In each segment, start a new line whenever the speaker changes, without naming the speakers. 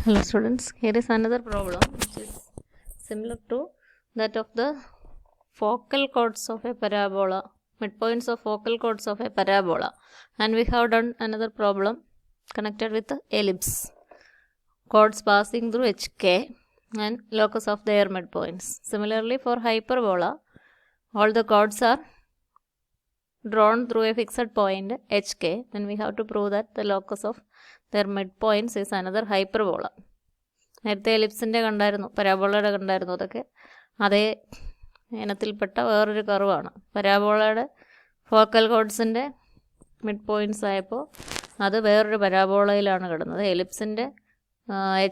Hello students, here is another problem which is similar to that of the focal chords of a parabola, midpoints of focal chords of a parabola, and we have done another problem connected with the ellipse, chords passing through HK and locus of their midpoints. Similarly for hyperbola, all the chords are drawn through a fixed point HK, then we have to prove that the locus of their midpoints is another hyperbola. നേരത്തെ എലിപ്സിൻ്റെ കണ്ടായിരുന്നു, പരാബോളയുടെ കണ്ടായിരുന്നു. അതൊക്കെ അതേ ഇനത്തിൽപ്പെട്ട വേറൊരു കർവാണ്. പരാബോളയുടെ focal കോഡ്സിൻ്റെ mid points ആയപ്പോൾ അത് വേറൊരു പരാബോളയിലാണ് കിടന്നത്. എലിപ്സിൻ്റെ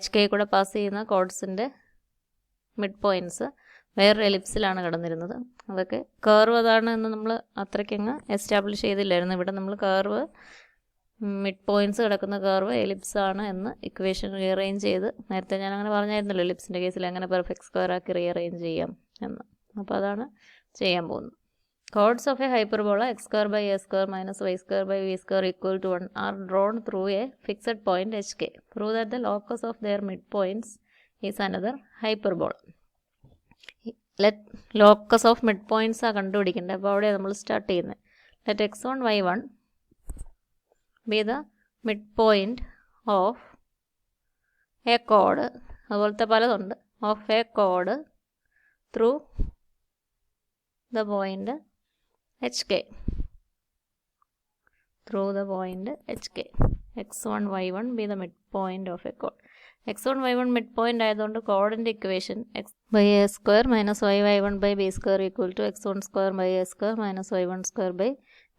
HK കൂടെ പാസ് ചെയ്യുന്ന കോഡ്സിൻ്റെ മിഡ് പോയിൻറ്റ്സ് വേറൊരു എലിപ്സിലാണ് കിടന്നിരുന്നത്. അതൊക്കെ കർവ് അതാണ് എന്ന് നമ്മൾ അത്രയ്ക്കങ്ങ് എസ്റ്റാബ്ലിഷ് ചെയ്തില്ലായിരുന്നു. ഇവിടെ നമ്മൾ കർവ് മിഡ് പോയിൻറ്റ്സ് കിടക്കുന്ന കർവ് എലിപ്സ് ആണ് എന്ന് ഇക്വേഷൻ റീഅറേഞ്ച് ചെയ്ത്, നേരത്തെ ഞാൻ അങ്ങനെ പറഞ്ഞായിരുന്നല്ലോ എലിപ്സിൻ്റെ കേസിൽ എങ്ങനെ പെർഫെക്റ്റ് സ്ക്വയർ ആക്കി റീഅറേഞ്ച് ചെയ്യാം എന്ന്. അപ്പോൾ അതാണ് ചെയ്യാൻ പോകുന്നത്. Chords of a hyperbola X square by A square minus Y square by B square equal to 1 are drawn through a fixed point HK. Prove that the locus of their mid points is another hyperbola. Locus of mid points ആ കണ്ടുപിടിക്കേണ്ടത്. അപ്പോൾ അവിടെ നമ്മൾ start ചെയ്യുന്നത്. Let x1 y1 be the midpoint of a chord, അതുപോലത്തെ പലതുണ്ട്, of a chord through the point HK, through the point HK. x1 y1 be the midpoint of a chord. x1 y1 midpoint ആയതുകൊണ്ട് കോഡിൻ്റെ equation x by a square minus y y1 by b square equal to x1 square by a square minus y1 square by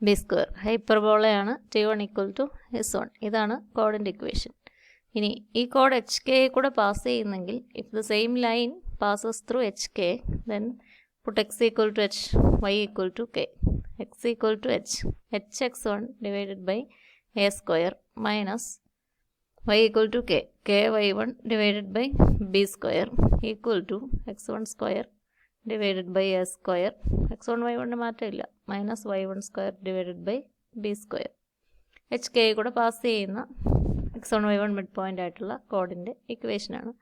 b square. ഹൈപ്പർബോളയാണ് t1 equal to s1. ഇതാണ് കോഡിൻ്റെ equation. ഇനി ഈ code HK കൂടെ pass ചെയ്യുന്നെങ്കിൽ, if the same line passes through HK, then put x equal to h, y equal to k. x equal to h, hx1 divided by a square minus y equal to k, ky1 divided by b square equal to x1 square divided by a square, x1 y1 മാറ്റമില്ല, minus y1 square divided by B square. HK കൂടെ pass ചെയ്യുന്ന x1 y1 mid point ആയിട്ടുള്ള കോഡിൻ്റെ ഇക്വേഷനാണ്.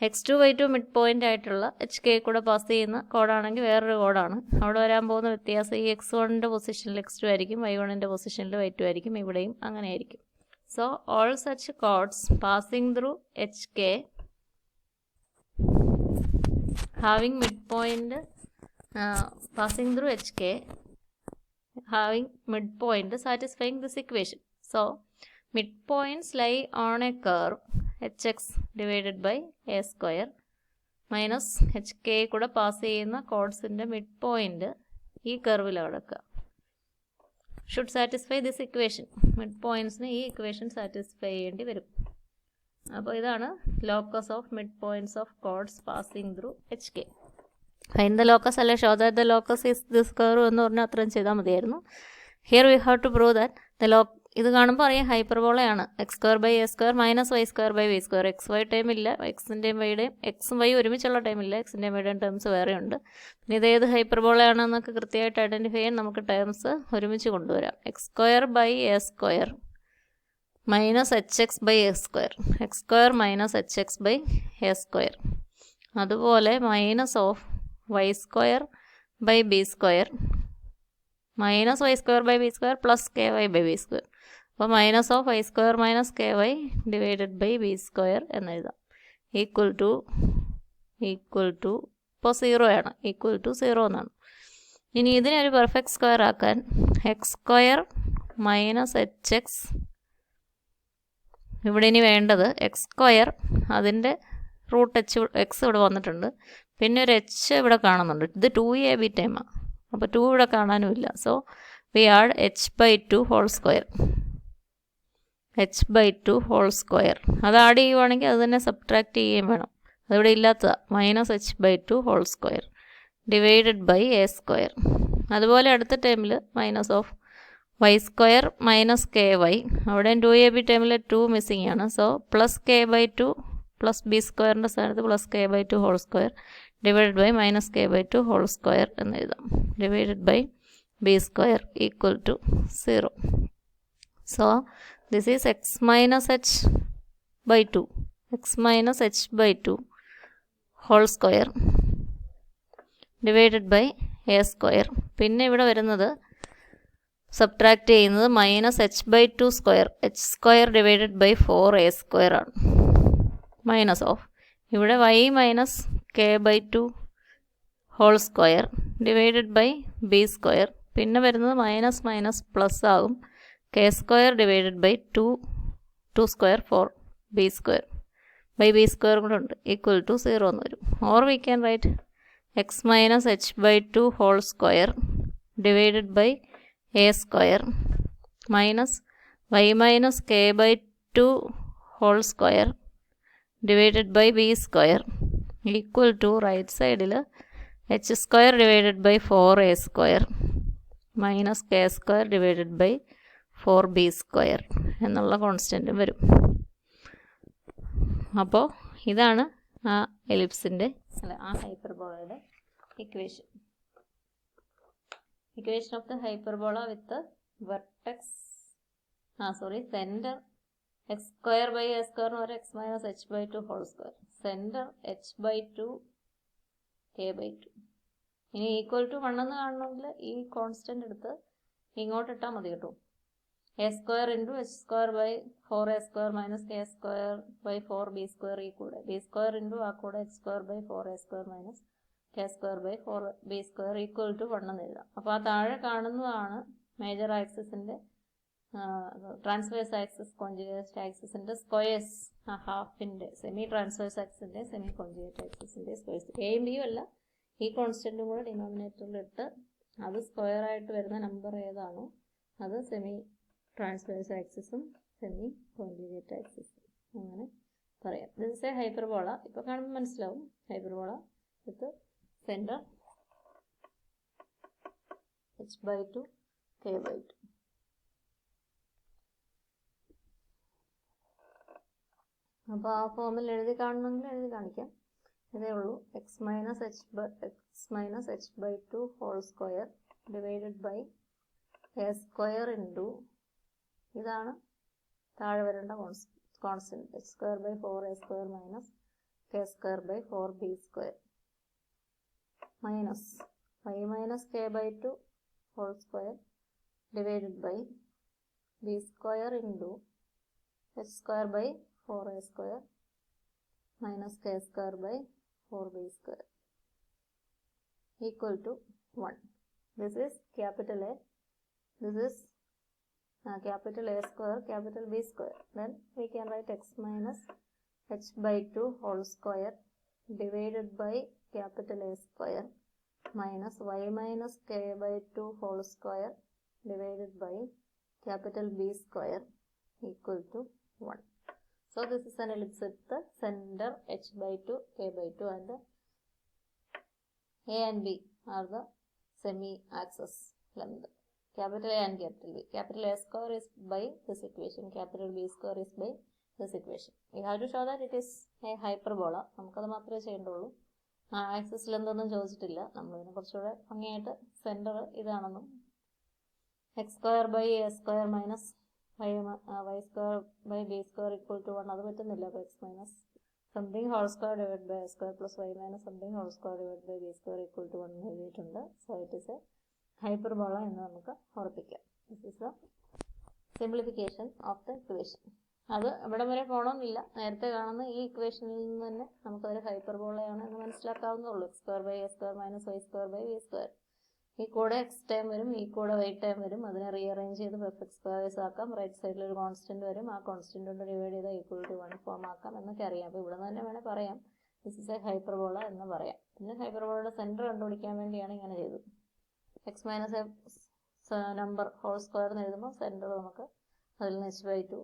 x2 y2 mid point ആയിട്ടുള്ള HK കൂടെ pass ചെയ്യുന്ന കോഡാണെങ്കിൽ വേറൊരു കോഡാണ്. അവിടെ വരാൻ പോകുന്ന വ്യത്യാസം ഈ x1ൻ്റെ പൊസിഷനിൽ x2 ആയിരിക്കും, y1ൻ്റെ പൊസിഷനിൽ y2 ആയിരിക്കും, ഇവിടെയും അങ്ങനെ ആയിരിക്കും. So all such chords passing through HK having midpoint passing through HK having midpoint satisfying this equation. So midpoints lie on a curve hx divided by a square minus HK കൂടെ pass ചെയ്യുന്ന കോഡ്സിൻ്റെ mid point ഈ കർവിലാണ് കിടക്കുക. Should satisfy this equation. Mid പോയിൻറ്റ്സിന് ഈ equation satisfy ചെയ്യേണ്ടി വരും. അപ്പോൾ ഇതാണ് locus of mid points of chords passing through HK. Find the locus അല്ലെ show that the locus is this curve എന്ന് പറഞ്ഞാൽ അത്രയും ചെയ്താൽ മതിയായിരുന്നു. Here we have to prove that ഇത് കാണുമ്പോൾ അറിയാം ഹൈപ്പർബോളയാണ്. X square by A square minus Y square by B square. X Y ടൈമില്ല, എക്സിൻ്റെയും വൈയുടെയും എക്സും വൈ ഒരുമിച്ചുള്ള ടൈമില്ല, എക്സിൻ്റെയും വൈയുടെയും ടേംസ് വേറെയുണ്ട്. പിന്നെ ഇതേത് ഹൈപ്പർബോളയാണെന്നൊക്കെ കൃത്യമായിട്ട് ഐഡൻറ്റിഫൈ ചെയ്യാൻ നമുക്ക് ടേംസ് ഒരുമിച്ച് കൊണ്ടുവരാം. X square by A square minus h x by A square, x square minus h x by A square. അതുപോലെ minus of y square by B square minus Y square by B square plus k y by B square. അപ്പോൾ minus of y square minus k y divided by B square എന്നെഴുതാം. Equal to ഇപ്പോൾ 0 ആണ്, equal to 0 എന്നാണ്. ഇനി ഇതിനെ ഒരു perfect square ആക്കാൻ X square minus h X, ഇവിടെ ഇനി വേണ്ടത് എക്സ് സ്ക്വയർ, അതിൻ്റെ റൂട്ട് എക്സ് ഇവിടെ വന്നിട്ടുണ്ട്, പിന്നെ ഒരു എച്ച് ഇവിടെ കാണുന്നുണ്ട്. ഇത് 2ab ടൈമാണ്, അപ്പോൾ 2 ഇവിടെ കാണാനുമില്ല. So we add h/2 whole square, h/2 whole square. അത് ആഡ് ചെയ്യുവാണെങ്കിൽ അത് തന്നെ സബ്ട്രാക്ട് ചെയ്യുകയും വേണം, അതിവിടെ ഇല്ലാത്തതാണ്. Minus h/2 whole square divided by A square. അതുപോലെ അടുത്ത ടൈമിൽ minus of y square minus k y, അവിടെ 2ab ടൈമിൽ 2 മിസ്സിങ് ആണ്. So plus k/2 plus B സ്ക്വയറിൻ്റെ സ്ഥാനത്ത് plus k/2 whole square divided by minus k/2 whole square എന്ന് എഴുതാം. Divided by B square equal to 0. So this is x minus h by 2. x minus h by 2 whole square divided by a square. പിന്നെ ഇവിടെ വരുന്നത് subtract ചെയ്യുന്നത് minus H by 2 square, H square divided by 4 a square ആണ്. Minus of ഇവിടെ y minus k by 2 whole square divided by B square. പിന്നെ വരുന്നത് minus minus plus ആകും, K square divided by 2 square 4 B square by B square കൂടെ ഉണ്ട് equal to 0 എന്ന് വരും. Or we can write X minus H by 2 whole square divided by A square minus Y minus K by 2 whole square divided by B square equal to right സൈഡിൽ h square divided by 4 A square minus K square divided by 4 B square എന്നുള്ള കോൺസ്റ്റൻറ്റും വരും. അപ്പോൾ ഇതാണ് ആ എലിപ്സിൻ്റെ ആ ഹൈപ്പർബോളയുടെ equation. Equation of the hyperbola with vertex centre x square by A square എന്ന് പറയുക x minus H by 2 whole square, centre H by 2 K by 2. ഇനി ഈക്വൽ ടു 1 എന്ന് കാണണമെങ്കിൽ ഈ കോൺസ്റ്റൻ്റ് എടുത്ത് ഇങ്ങോട്ട് ഇട്ടാൽ മതി കേട്ടോ. A square into H square by 4 A square minus K square by 4 B square ഈ കൂടെ ബി സ്ക്വയർ ഇൻറ്റു ആ കൂടെ h square by 4 A square minus K square by 4 B square equal to 1 എന്ന് എഴുതാം. അപ്പോൾ ആ താഴെ കാണുന്നതാണ് മേജർ ആക്സിസിൻ്റെ ട്രാൻസ്വേഴ്സ് ആക്സിസ് കോൺജുഗേറ്റ് ആക്സിസിൻ്റെ സ്ക്വയേഴ്സ്, ഹാഫിൻ്റെ സെമി ട്രാൻസ്വേഴ്സ് ആക്സിസിൻ്റെ സെമി കോൺജുഗേറ്റ് ആക്സിസിൻ്റെ സ്ക്വയേഴ്സ്. എയും ബിയും അല്ല, ഈ കോൺസ്റ്റൻറ്റും കൂടെ ഡിനോമിനേറ്ററിലിട്ട് അത് സ്ക്വയർ ആയിട്ട് വരുന്ന നമ്പർ ഏതാണോ അത് സെമി ട്രാൻസ്വേഴ്സ് ആക്സിസും സെമി കോൺജുഗേറ്റ് ആക്സിസും അങ്ങനെ പറയാം. This is a hyperbola. ഇപ്പോൾ കാണുമ്പോൾ മനസ്സിലാവും hyperbola with centre H by 2 K by 2. അപ്പോൾ ആ ഫോമിൽ എഴുതി കാണണമെങ്കിൽ എഴുതി കാണിക്കാം. ഇതേ ഉള്ളൂ. X minus H by 2 whole square divided by A square into ഇതാണ് താഴെ വരേണ്ട constant H square by 4 A square minus K square by 4 B square minus Y minus K by 2 whole square divided by B square into H square by 4 A square minus k square by 4b square equal to 1. This is capital A. This is capital A square, capital B square. Then we can write x minus h by 2 whole square divided by capital A square minus y minus k by 2 whole square divided by capital B square equal to 1. So this is an ellipse with the center h by 2, k by 2 and A and B are the semi-axis length. Capital A and capital B. Capital A square is by this equation. Capital B square is by this equation. We have to show that it is a hyperbola. നമുക്കത് മാത്രമേ ചെയ്യേണ്ടുള്ളൂ. ആക്സിസിൽ എന്തൊന്നും ചോദിച്ചിട്ടില്ല. നമ്മളിതിനെ കുറച്ചുകൂടെ ഭംഗിയായിട്ട് centre ഇതാണെന്നും x square by A square minus y square by b square equal to 1 അത് പറ്റുന്നില്ല. അപ്പോൾ X minus something whole square divide by square plus Y minus something whole square divide by B square equal to 1 എഴുതിയിട്ടുണ്ട്. So it is a hyperbola എന്ന് നമുക്ക് ഉറപ്പിക്കാം. This is the simplification of the equation. അത് ഇവിടെ വരെ പോകണമെന്നില്ല. നേരത്തെ കാണുന്ന ഈ ഇക്വേഷനിൽ നിന്ന് തന്നെ നമുക്കതൊരു ഹൈപ്പർബോളയാണ് എന്ന് മനസ്സിലാക്കാവുന്നതുള്ളൂ. X square by A square minus Y square by B square. ഈ കൂടെ എക്സ് ടൈം വരും, ഈ കൂടെ വൈ ടൈം വരും. അതിനെ റീഅറേഞ്ച് ചെയ്ത് പെർഫെക്റ്റ് സ്ക്വയേഴ്സ് ആക്കാം. റൈറ്റ് സൈഡിൽ ഒരു കോൺസ്റ്റന്റ് വരും. ആ കോൺസ്റ്റന്റ് കൊണ്ട് ഡിവൈഡ് ചെയ്താൽ ഈക്വൽ ടു 1 ഫോം ആക്കാം എന്നൊക്കെ അറിയാം. അപ്പോൾ ഇവിടെ നിന്ന് തന്നെ വേണേൽ പറയാം ദിസ് ഇസ് എ ഹൈപ്പർബോള എന്ന് പറയാം. പിന്നെ ഹൈപ്പർബോളയുടെ സെൻറ്റർ കണ്ടുപിടിക്കാൻ വേണ്ടിയാണ് ഇങ്ങനെ ചെയ്തത്. X minus a number whole square എന്ന് എഴുതുമ്പോൾ സെൻറ്റർ നമുക്ക് അതിൽ നിന്ന് h by 2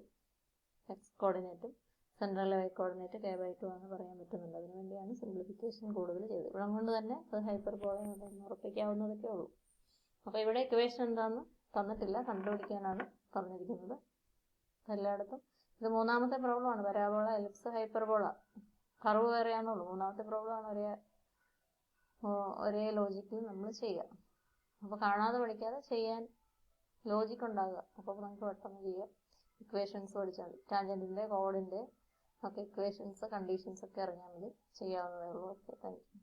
എക്സ് കോർഡിനേറ്റും സെൻട്രലിലെ വൈ കോർഡിനേറ്റ് k by 2 എന്ന് പറയാൻ പറ്റുന്നുണ്ട്. അതിന് വേണ്ടിയാണ് സിംപ്ലിഫിക്കേഷൻ കൂടുതൽ ചെയ്തത്. ഇവിടെ കൊണ്ട് തന്നെ അത് ഹൈപ്പർബോള എന്ന് ഉറപ്പിക്കാവുന്നതൊക്കെ ഉള്ളൂ. അപ്പോൾ ഇവിടെ ഇക്വേഷൻ എന്താണെന്ന് തന്നിട്ടില്ല, കണ്ടുപിടിക്കാനാണ് പറഞ്ഞിരിക്കുന്നത്. എല്ലായിടത്തും ഇത് മൂന്നാമത്തെ പ്രോബ്ലമാണ്. Parabola, ellipse, hyperbola. കർവ് വേറെയാണുള്ളൂ. മൂന്നാമത്തെ പ്രോബ്ലമാണ് ഒരേ ലോജിക്കിൽ നമ്മൾ ചെയ്യുക. അപ്പോൾ കാണാതെ പഠിക്കാതെ ചെയ്യാൻ ലോജിക് ഉണ്ടാകുക. അപ്പോൾ നമുക്ക് പെട്ടെന്ന് ചെയ്യാം. ഇക്വേഷൻസ് പഠിച്ചാൽ മതി. ടാൻജൻറ്റിൻ്റെ, കോഡിൻ്റെ, ഓക്കെ, ഇക്വേഷൻസ് കണ്ടീഷൻസ് ഒക്കെ അറിഞ്ഞാൽ മതി, ചെയ്യാവുന്നതേ ഉള്ളൂ. Okay, thank you.